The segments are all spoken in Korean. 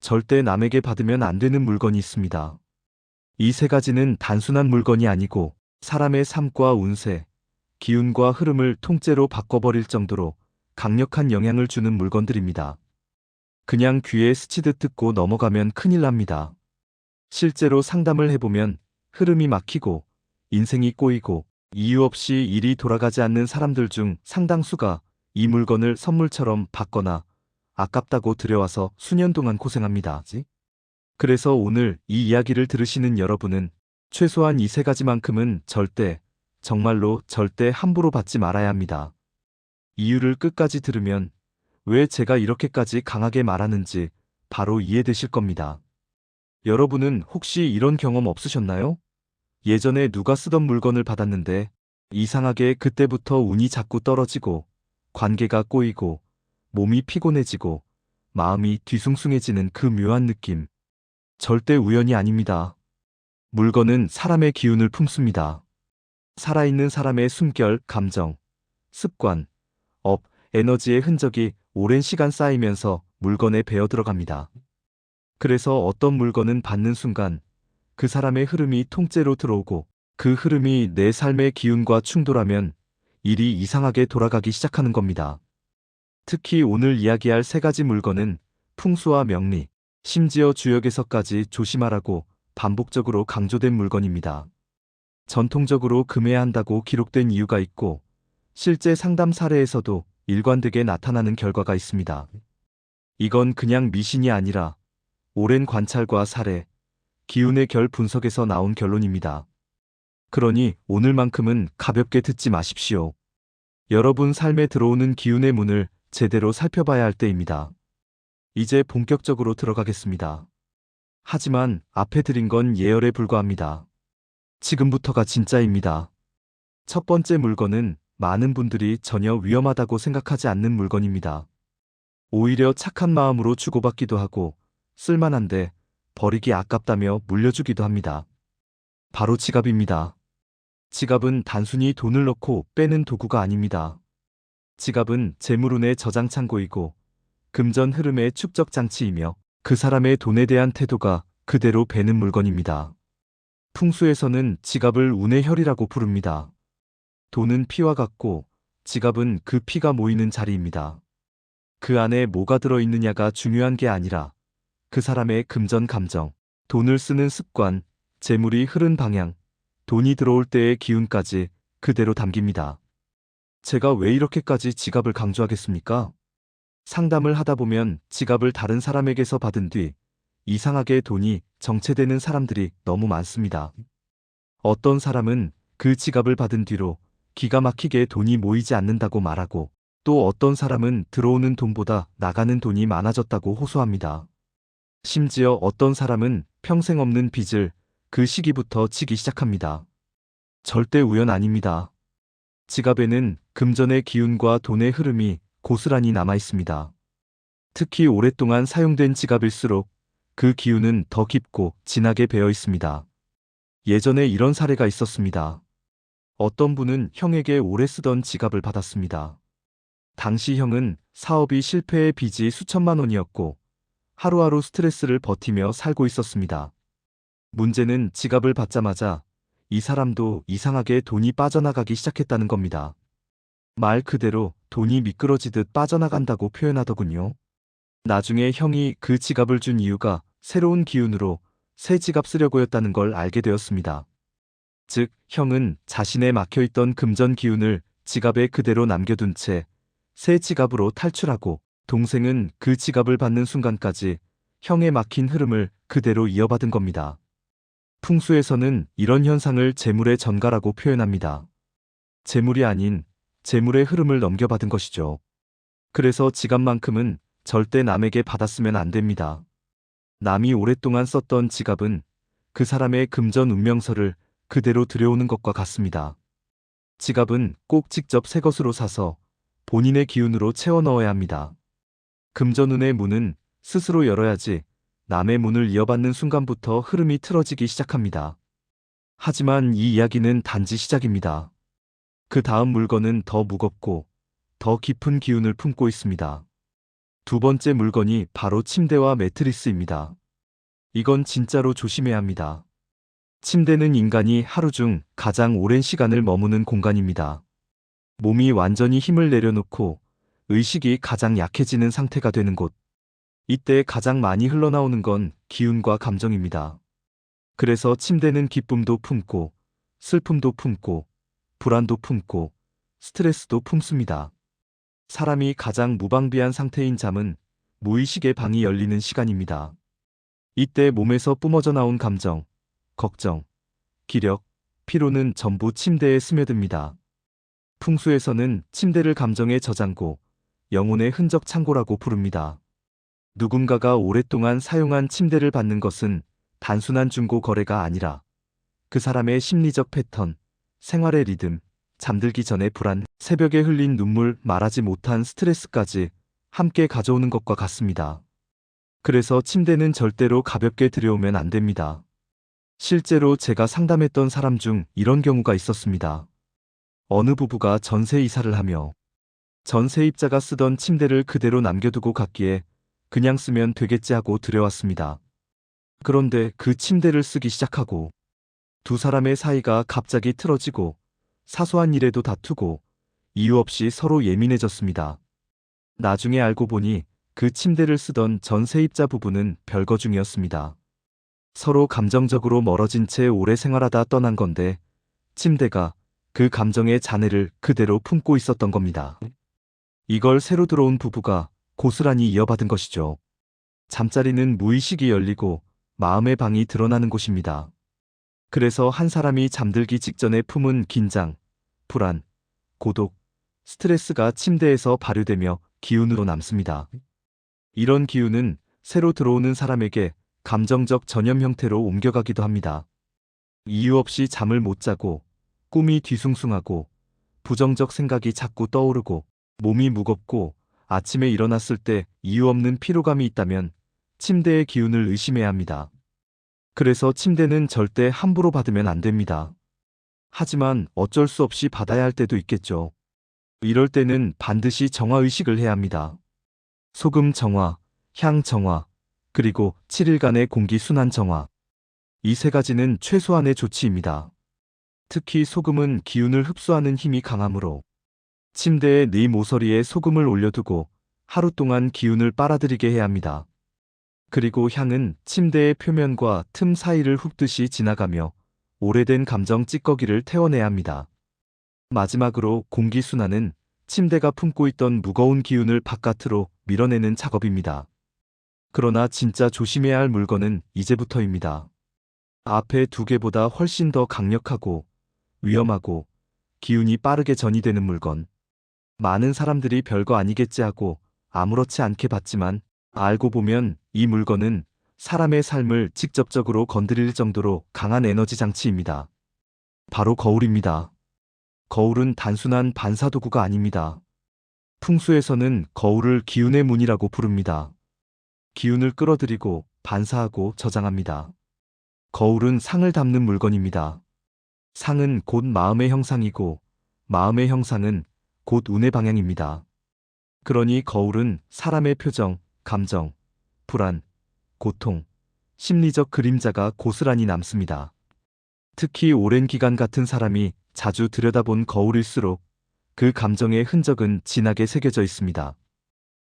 절대 남에게 받으면 안 되는 물건이 있습니다. 이 세 가지는 단순한 물건이 아니고 사람의 삶과 운세, 기운과 흐름을 통째로 바꿔버릴 정도로 강력한 영향을 주는 물건들입니다. 그냥 귀에 스치듯 듣고 넘어가면 큰일 납니다. 실제로 상담을 해보면 흐름이 막히고 인생이 꼬이고 이유 없이 일이 돌아가지 않는 사람들 중 상당수가 이 물건을 선물처럼 받거나 아깝다고 들여와서 수년 동안 고생합니다. 그래서 오늘 이 이야기를 들으시는 여러분은 최소한 이 세 가지만큼은 절대, 정말로 절대 함부로 받지 말아야 합니다. 이유를 끝까지 들으면 왜 제가 이렇게까지 강하게 말하는지 바로 이해되실 겁니다. 여러분은 혹시 이런 경험 없으셨나요? 예전에 누가 쓰던 물건을 받았는데 이상하게 그때부터 운이 자꾸 떨어지고 관계가 꼬이고 몸이 피곤해지고 마음이 뒤숭숭해지는 그 묘한 느낌. 절대 우연이 아닙니다. 물건은 사람의 기운을 품습니다. 살아있는 사람의 숨결, 감정, 습관, 업, 에너지의 흔적이 오랜 시간 쌓이면서 물건에 배어 들어갑니다. 그래서 어떤 물건은 받는 순간 그 사람의 흐름이 통째로 들어오고 그 흐름이 내 삶의 기운과 충돌하면 일이 이상하게 돌아가기 시작하는 겁니다. 특히 오늘 이야기할 세 가지 물건은 풍수와 명리, 심지어 주역에서까지 조심하라고 반복적으로 강조된 물건입니다. 전통적으로 금해야 한다고 기록된 이유가 있고 실제 상담 사례에서도 일관되게 나타나는 결과가 있습니다. 이건 그냥 미신이 아니라 오랜 관찰과 사례, 기운의 결 분석에서 나온 결론입니다. 그러니 오늘만큼은 가볍게 듣지 마십시오. 여러분 삶에 들어오는 기운의 문을 제대로 살펴봐야 할 때입니다. 이제 본격적으로 들어가겠습니다. 하지만 앞에 드린 건 예열에 불과합니다. 지금부터가 진짜입니다. 첫 번째 물건은 많은 분들이 전혀 위험하다고 생각하지 않는 물건입니다. 오히려 착한 마음으로 주고받기도 하고 쓸만한데 버리기 아깝다며 물려주기도 합니다. 바로 지갑입니다. 지갑은 단순히 돈을 넣고 빼는 도구가 아닙니다. 지갑은 재물운의 저장 창고이고 금전 흐름의 축적 장치이며 그 사람의 돈에 대한 태도가 그대로 배는 물건입니다. 풍수에서는 지갑을 운의 혈이라고 부릅니다. 돈은 피와 같고 지갑은 그 피가 모이는 자리입니다. 그 안에 뭐가 들어있느냐가 중요한 게 아니라 그 사람의 금전 감정, 돈을 쓰는 습관, 재물이 흐른 방향, 돈이 들어올 때의 기운까지 그대로 담깁니다. 제가 왜 이렇게까지 지갑을 강조하겠습니까? 상담을 하다 보면 지갑을 다른 사람에게서 받은 뒤 이상하게 돈이 정체되는 사람들이 너무 많습니다. 어떤 사람은 그 지갑을 받은 뒤로 기가 막히게 돈이 모이지 않는다고 말하고 또 어떤 사람은 들어오는 돈보다 나가는 돈이 많아졌다고 호소합니다. 심지어 어떤 사람은 평생 없는 빚을 그 시기부터 지기 시작합니다. 절대 우연 아닙니다. 지갑에는 금전의 기운과 돈의 흐름이 고스란히 남아 있습니다. 특히 오랫동안 사용된 지갑일수록 그 기운은 더 깊고 진하게 배어 있습니다. 예전에 이런 사례가 있었습니다. 어떤 분은 형에게 오래 쓰던 지갑을 받았습니다. 당시 형은 사업이 실패해 빚이 수천만 원이었고 하루하루 스트레스를 버티며 살고 있었습니다. 문제는 지갑을 받자마자 이 사람도 이상하게 돈이 빠져나가기 시작했다는 겁니다. 말 그대로 돈이 미끄러지듯 빠져나간다고 표현하더군요. 나중에 형이 그 지갑을 준 이유가 새로운 기운으로 새 지갑 쓰려고였다는 걸 알게 되었습니다. 즉, 형은 자신의 막혀있던 금전 기운을 지갑에 그대로 남겨둔 채 새 지갑으로 탈출하고 동생은 그 지갑을 받는 순간까지 형의 막힌 흐름을 그대로 이어받은 겁니다. 풍수에서는 이런 현상을 재물의 전가라고 표현합니다. 재물이 아닌 재물의 흐름을 넘겨받은 것이죠. 그래서 지갑만큼은 절대 남에게 받았으면 안 됩니다. 남이 오랫동안 썼던 지갑은 그 사람의 금전 운명서를 그대로 들여오는 것과 같습니다. 지갑은 꼭 직접 새 것으로 사서 본인의 기운으로 채워 넣어야 합니다. 금전운의 문은 스스로 열어야지 남의 문을 이어받는 순간부터 흐름이 틀어지기 시작합니다. 하지만 이 이야기는 단지 시작입니다. 그 다음 물건은 더 무겁고 더 깊은 기운을 품고 있습니다. 두 번째 물건이 바로 침대와 매트리스입니다. 이건 진짜로 조심해야 합니다. 침대는 인간이 하루 중 가장 오랜 시간을 머무는 공간입니다. 몸이 완전히 힘을 내려놓고 의식이 가장 약해지는 상태가 되는 곳. 이때 가장 많이 흘러나오는 건 기운과 감정입니다. 그래서 침대는 기쁨도 품고, 슬픔도 품고, 불안도 품고, 스트레스도 품습니다. 사람이 가장 무방비한 상태인 잠은 무의식의 방이 열리는 시간입니다. 이때 몸에서 뿜어져 나온 감정, 걱정, 기력, 피로는 전부 침대에 스며듭니다. 풍수에서는 침대를 감정의 저장고, 영혼의 흔적 창고라고 부릅니다. 누군가가 오랫동안 사용한 침대를 받는 것은 단순한 중고 거래가 아니라 그 사람의 심리적 패턴, 생활의 리듬, 잠들기 전의 불안, 새벽에 흘린 눈물, 말하지 못한 스트레스까지 함께 가져오는 것과 같습니다. 그래서 침대는 절대로 가볍게 들여오면 안 됩니다. 실제로 제가 상담했던 사람 중 이런 경우가 있었습니다. 어느 부부가 전세 이사를 하며 전세입자가 쓰던 침대를 그대로 남겨두고 갔기에 그냥 쓰면 되겠지 하고 들여왔습니다. 그런데 그 침대를 쓰기 시작하고 두 사람의 사이가 갑자기 틀어지고 사소한 일에도 다투고 이유 없이 서로 예민해졌습니다. 나중에 알고 보니 그 침대를 쓰던 전세입자 부부는 별거 중이었습니다. 서로 감정적으로 멀어진 채 오래 생활하다 떠난 건데 침대가 그 감정의 잔해를 그대로 품고 있었던 겁니다. 이걸 새로 들어온 부부가 고스란히 이어받은 것이죠. 잠자리는 무의식이 열리고 마음의 방이 드러나는 곳입니다. 그래서 한 사람이 잠들기 직전에 품은 긴장, 불안, 고독, 스트레스가 침대에서 발효되며 기운으로 남습니다. 이런 기운은 새로 들어오는 사람에게 감정적 전염 형태로 옮겨가기도 합니다. 이유 없이 잠을 못 자고 꿈이 뒤숭숭하고 부정적 생각이 자꾸 떠오르고 몸이 무겁고 아침에 일어났을 때 이유 없는 피로감이 있다면 침대의 기운을 의심해야 합니다. 그래서 침대는 절대 함부로 받으면 안 됩니다. 하지만 어쩔 수 없이 받아야 할 때도 있겠죠. 이럴 때는 반드시 정화의식을 해야 합니다. 소금 정화, 향 정화, 그리고 7일간의 공기 순환 정화. 이 세 가지는 최소한의 조치입니다. 특히 소금은 기운을 흡수하는 힘이 강하므로 침대에 네 모서리에 소금을 올려두고 하루 동안 기운을 빨아들이게 해야 합니다. 그리고 향은 침대의 표면과 틈 사이를 훑듯이 지나가며 오래된 감정 찌꺼기를 태워내야 합니다. 마지막으로 공기순환은 침대가 품고 있던 무거운 기운을 바깥으로 밀어내는 작업입니다. 그러나 진짜 조심해야 할 물건은 이제부터입니다. 앞에 두 개보다 훨씬 더 강력하고 위험하고 기운이 빠르게 전이되는 물건. 많은 사람들이 별거 아니겠지 하고 아무렇지 않게 봤지만 알고 보면 이 물건은 사람의 삶을 직접적으로 건드릴 정도로 강한 에너지 장치입니다. 바로 거울입니다. 거울은 단순한 반사도구가 아닙니다. 풍수에서는 거울을 기운의 문이라고 부릅니다. 기운을 끌어들이고 반사하고 저장합니다. 거울은 상을 담는 물건입니다. 상은 곧 마음의 형상이고 마음의 형상은 곧 운의 방향입니다. 그러니 거울은 사람의 표정, 감정, 불안, 고통, 심리적 그림자가 고스란히 남습니다. 특히 오랜 기간 같은 사람이 자주 들여다본 거울일수록 그 감정의 흔적은 진하게 새겨져 있습니다.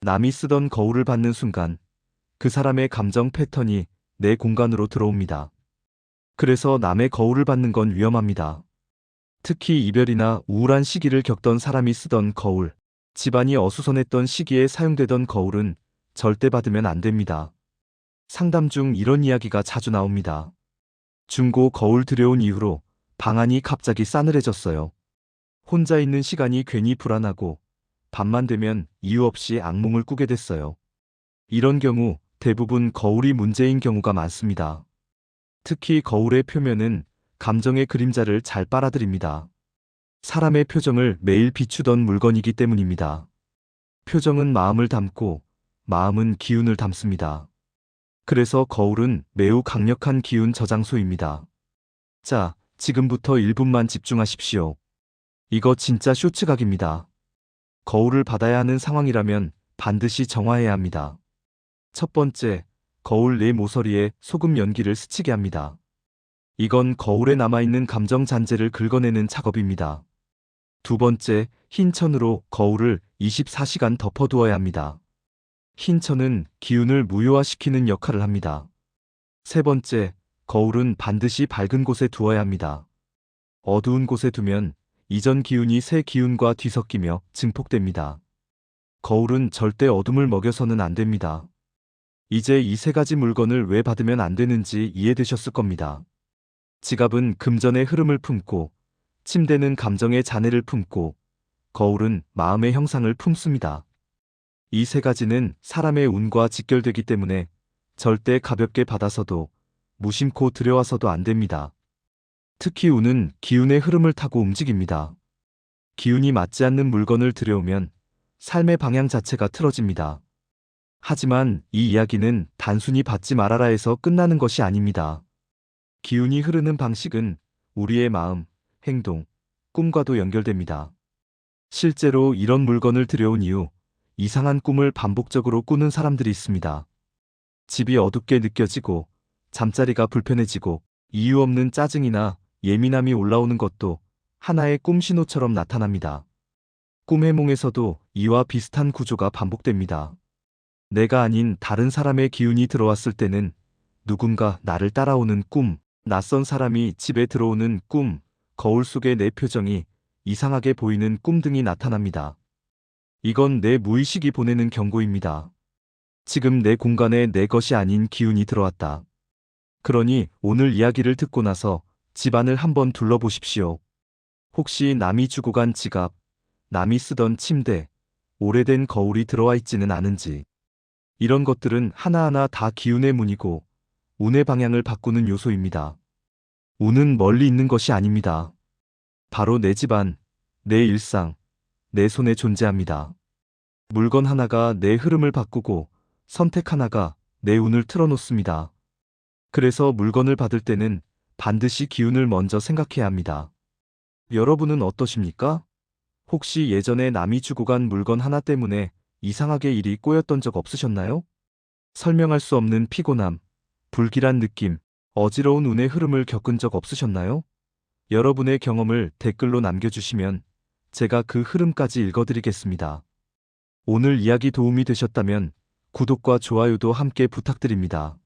남이 쓰던 거울을 받는 순간 그 사람의 감정 패턴이 내 공간으로 들어옵니다. 그래서 남의 거울을 받는 건 위험합니다. 특히 이별이나 우울한 시기를 겪던 사람이 쓰던 거울, 집안이 어수선했던 시기에 사용되던 거울은 절대 받으면 안 됩니다. 상담 중 이런 이야기가 자주 나옵니다. 중고 거울 들여온 이후로 방안이 갑자기 싸늘해졌어요. 혼자 있는 시간이 괜히 불안하고 밤만 되면 이유 없이 악몽을 꾸게 됐어요. 이런 경우 대부분 거울이 문제인 경우가 많습니다. 특히 거울의 표면은 감정의 그림자를 잘 빨아들입니다. 사람의 표정을 매일 비추던 물건이기 때문입니다. 표정은 마음을 담고 마음은 기운을 담습니다. 그래서 거울은 매우 강력한 기운 저장소입니다. 자, 지금부터 1분만 집중하십시오. 이거 진짜 쇼츠각입니다. 거울을 받아야 하는 상황이라면 반드시 정화해야 합니다. 첫 번째, 거울 내 모서리에 소금 연기를 스치게 합니다. 이건 거울에 남아있는 감정 잔재를 긁어내는 작업입니다. 두 번째, 흰 천으로 거울을 24시간 덮어두어야 합니다. 흰 천은 기운을 무효화시키는 역할을 합니다. 세 번째, 거울은 반드시 밝은 곳에 두어야 합니다. 어두운 곳에 두면 이전 기운이 새 기운과 뒤섞이며 증폭됩니다. 거울은 절대 어둠을 먹여서는 안 됩니다. 이제 이 세 가지 물건을 왜 받으면 안 되는지 이해되셨을 겁니다. 지갑은 금전의 흐름을 품고, 침대는 감정의 잔해를 품고, 거울은 마음의 형상을 품습니다. 이 세 가지는 사람의 운과 직결되기 때문에 절대 가볍게 받아서도 무심코 들여와서도 안 됩니다. 특히 운은 기운의 흐름을 타고 움직입니다. 기운이 맞지 않는 물건을 들여오면 삶의 방향 자체가 틀어집니다. 하지만 이 이야기는 단순히 받지 말아라 해서 끝나는 것이 아닙니다. 기운이 흐르는 방식은 우리의 마음, 행동, 꿈과도 연결됩니다. 실제로 이런 물건을 들여온 이후 이상한 꿈을 반복적으로 꾸는 사람들이 있습니다. 집이 어둡게 느껴지고, 잠자리가 불편해지고, 이유 없는 짜증이나 예민함이 올라오는 것도 하나의 꿈 신호처럼 나타납니다. 꿈 해몽에서도 이와 비슷한 구조가 반복됩니다. 내가 아닌 다른 사람의 기운이 들어왔을 때는 누군가 나를 따라오는 꿈, 낯선 사람이 집에 들어오는 꿈, 거울 속의 내 표정이 이상하게 보이는 꿈 등이 나타납니다. 이건 내 무의식이 보내는 경고입니다. 지금 내 공간에 내 것이 아닌 기운이 들어왔다. 그러니 오늘 이야기를 듣고 나서 집안을 한번 둘러보십시오. 혹시 남이 주고 간 지갑, 남이 쓰던 침대, 오래된 거울이 들어와 있지는 않은지. 이런 것들은 하나하나 다 기운의 문이고 운의 방향을 바꾸는 요소입니다. 운은 멀리 있는 것이 아닙니다. 바로 내 집안, 내 일상, 내 손에 존재합니다. 물건 하나가 내 흐름을 바꾸고 선택 하나가 내 운을 틀어놓습니다. 그래서 물건을 받을 때는 반드시 기운을 먼저 생각해야 합니다. 여러분은 어떠십니까? 혹시 예전에 남이 주고 간 물건 하나 때문에 이상하게 일이 꼬였던 적 없으셨나요? 설명할 수 없는 피곤함, 불길한 느낌, 어지러운 운의 흐름을 겪은 적 없으셨나요? 여러분의 경험을 댓글로 남겨주시면 제가 그 흐름까지 읽어드리겠습니다. 오늘 이야기 도움이 되셨다면 구독과 좋아요도 함께 부탁드립니다.